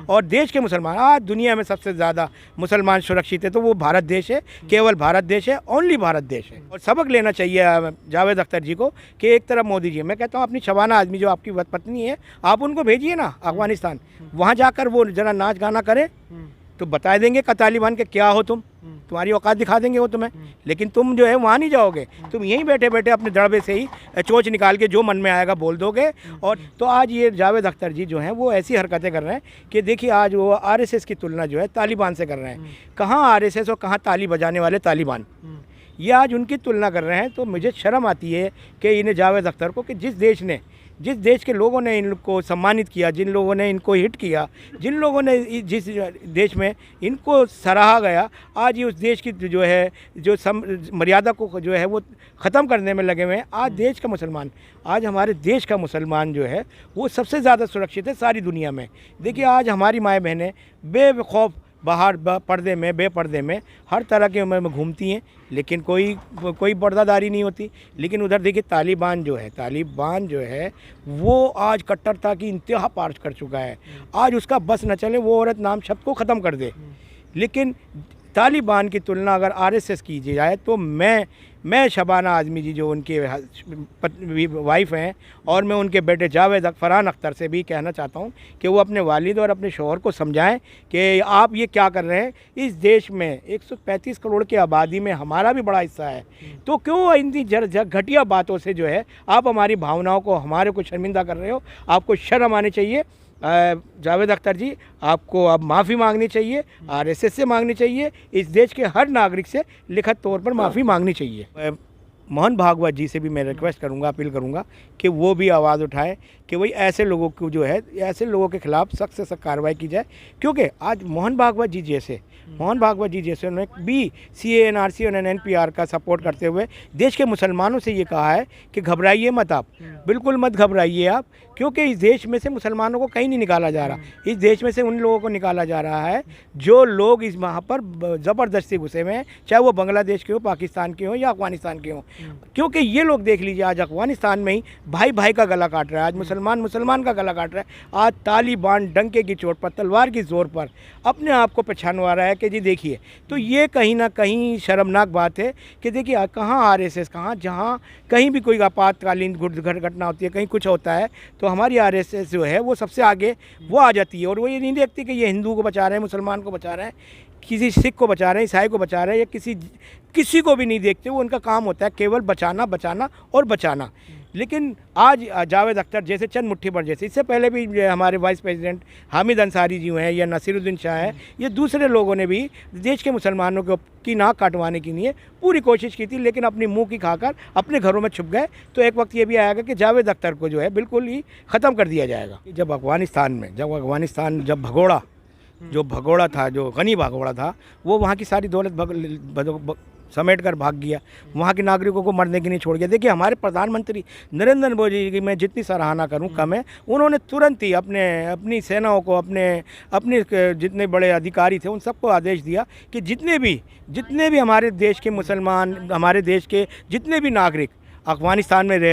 और देश के मुसलमान, आज दुनिया में सबसे ज़्यादा मुसलमान सुरक्षित है तो वो भारत देश है, केवल भारत देश है, ओनली भारत देश है। और सबक लेना चाहिए जावेद अख्तर जी को कि एक तरफ मोदी जी, मैं कहता हूँ अपनी शबाना आज़मी जो आपकी पत्नी है, आप उनको भेजिए ना अफगानिस्तान, वहाँ जाकर वो जरा नाच गाना करें तो बता देंगे कि तालिबान के क्या हो तुम, तुम्हारी औकात दिखा देंगे वो तुम्हें। लेकिन तुम जो है वहाँ नहीं जाओगे, तुम यहीं बैठे बैठे अपने दड़बे से ही चोंच निकाल के जो मन में आएगा बोल दोगे। और तो आज ये जावेद अख्तर जी जो हैं वो ऐसी हरकतें कर रहे हैं कि देखिए आज वो आरएसएस की तुलना जो है तालिबान से कर रहे हैं। कहाँ आरएसएस और कहाँ ताली बजाने वाले तालिबान, ये आज उनकी तुलना कर रहे हैं। तो मुझे शर्म आती है कि इन्हें जावेद अख्तर को, कि जिस देश के लोगों ने इनको सम्मानित किया, जिन लोगों ने इनको हिट किया, जिन लोगों ने जिस देश में इनको सराहा गया, आज ये उस देश की जो है जो मर्यादा को जो है वो ख़त्म करने में लगे हुए हैं। आज देश का मुसलमान, आज हमारे देश का मुसलमान जो है वो सबसे ज़्यादा सुरक्षित है सारी दुनिया में। देखिए आज हमारी माएँ बहनें बेखौफ बाहर पर्दे में बेपर्दे में हर तरह की उम्र में घूमती हैं, लेकिन कोई पर्दादारी नहीं होती। लेकिन उधर देखिए तालिबान जो है वो आज कट्टरता की इंतहा पार कर चुका है। आज उसका बस न चले वो औरत नाम शब्द को ख़त्म कर दे। लेकिन तालिबान की तुलना अगर आरएसएस की जाए तो मैं शबाना आज़मी जी जो उनके वाइफ हैं, और मैं उनके बेटे जावेद फरहान अख्तर से भी कहना चाहता हूं कि वो अपने वालिद और अपने शौहर को समझाएं कि आप ये क्या कर रहे हैं। इस देश में 135 करोड़ की आबादी में हमारा भी बड़ा हिस्सा है, तो क्यों इन घटिया बातों से जो है आप हमारी भावनाओं को, हमारे को शर्मिंदा कर रहे हो। आपको शर्म आनी चाहिए। जावेद अख्तर जी, आपको अब माफ़ी मांगनी चाहिए, आरएसएस से मांगनी चाहिए, इस देश के हर नागरिक से लिखित तौर पर माफ़ी मांगनी चाहिए। मोहन भागवत जी से भी मैं रिक्वेस्ट करूंगा, अपील करूंगा कि वो भी आवाज़ उठाएं कि वही ऐसे लोगों को जो है, ऐसे लोगों के खिलाफ सख्त से सख्त कार्रवाई की जाए। क्योंकि आज मोहन भागवत जी जैसे उन्होंने भी CAA NRC और NPR का सपोर्ट करते हुए देश के मुसलमानों से ये कहा है कि घबराइए मत, आप बिल्कुल मत घबराइए आप, क्योंकि इस देश में से मुसलमानों को कहीं नहीं निकाला जा रहा। इस देश में से उन लोगों को निकाला जा रहा है जो लोग इस वहाँ पर ज़बरदस्ती घुसे हुए हैं, चाहे वो बांग्लादेश के हो, पाकिस्तान के हो या अफगानिस्तान के हो। क्योंकि ये लोग देख लीजिए आज अफगानिस्तान में ही भाई भाई का गला काट रहा है, आज मुसलमान का गला काट रहा है। आज तालिबान डंके की चोट पर, तलवार की जोर पर अपने आप को पहचानवा रहा है कि जी देखिए। तो ये कहीं ना कहीं शर्मनाक बात है कि देखिए कहाँ आरएसएस, कहाँ जहाँ कहीं भी कोई आपातकालीन घटना होती है, कहीं कुछ होता है तो हमारी आरएसएस जो है वो सबसे आगे वो आ जाती है। और वो ये नहीं देखती कि ये हिंदू को बचा रहे हैं, मुसलमान को बचा रहे हैं, किसी सिख को बचा रहे हैं, ईसाई को बचा रहे हैं, या किसी को भी नहीं देखते। वो उनका काम होता है केवल बचाना और बचाना। लेकिन आज जावेद अख्तर जैसे, चंद मुट्ठी भर जैसे, इससे पहले भी हमारे वाइस प्रेसिडेंट हामिद अंसारी जी हैं या नसीरुद्दीन शाह है, ये दूसरे लोगों ने भी देश के मुसलमानों की नाक काटवाने के लिए पूरी कोशिश की थी, लेकिन अपनी मुंह की खाकर अपने घरों में छुप गए। तो एक वक्त ये भी आएगा कि जावेद अख्तर को जो है बिल्कुल ही ख़त्म कर दिया जाएगा। जब भगोड़ा था, जो गनी भगोड़ा था, वो वहाँ की सारी दौलत समेट कर भाग गया, वहाँ के नागरिकों को मरने के लिए छोड़ गया। देखिए हमारे प्रधानमंत्री नरेंद्र मोदी जी की मैं जितनी सराहना करूँ कम है। उन्होंने तुरंत ही अपनी सेनाओं को, अपने जितने बड़े अधिकारी थे उन सबको आदेश दिया कि जितने भी हमारे देश के मुसलमान, हमारे देश के जितने भी नागरिक अफगानिस्तान में रह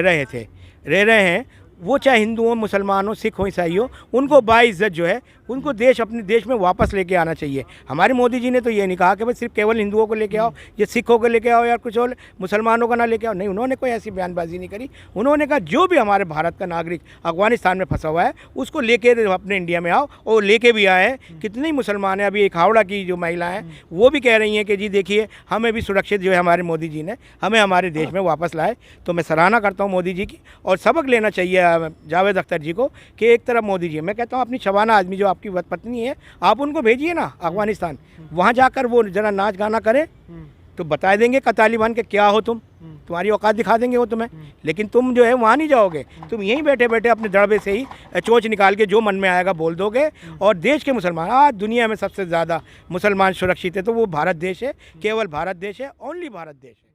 रहे हैं, वो चाहे हिंदू हो, मुसलमान हो, सिख हो, ईसाई हो, उनको बाइज्जत जो है उनको अपने देश में वापस लेके आना चाहिए। हमारे मोदी जी ने तो ये नहीं कहा कि भाई सिर्फ केवल हिंदुओं को लेके आओ, या सिखों को लेके आओ, या कुछ और मुसलमानों का ना लेके आओ। नहीं, उन्होंने कोई ऐसी बयानबाजी नहीं करी। उन्होंने कहा जो भी हमारे भारत का नागरिक अफगानिस्तान में फंसा हुआ है उसको लेके अपने इंडिया में आओ, और लेके भी आए हैं। कितने ही मुसलमान हैं। अभी एक हावड़ा की जो महिला हैं वो भी कह रही हैं कि जी देखिए हमें भी सुरक्षित जो है हमारे मोदी जी ने हमें हमारे देश में वापस लाए। तो मैं सराहना करता हूँ मोदी जी की, और सबक लेना चाहिए जावेद अख्तर जी को कि एक तरफ मोदी जी, मैं कहता हूँ अपनी शबाना आज़मी जो आपकी पत्नी है, आप उनको भेजिए ना अफगानिस्तान, वहाँ जाकर वो जरा नाच गाना करें तो बता देंगे कि तालिबान के क्या हो तुम, तुम्हारी औकात दिखा देंगे वो तुम्हें। लेकिन तुम जो है वहाँ नहीं जाओगे, तुम यहीं बैठे बैठे अपने दड़बे से ही चोंच निकाल के जो मन में आएगा बोल दोगे। और देश के मुसलमान, आज दुनिया में सबसे ज़्यादा मुसलमान सुरक्षित है तो वो भारत देश है, केवल भारत देश है, ओनली भारत देश है।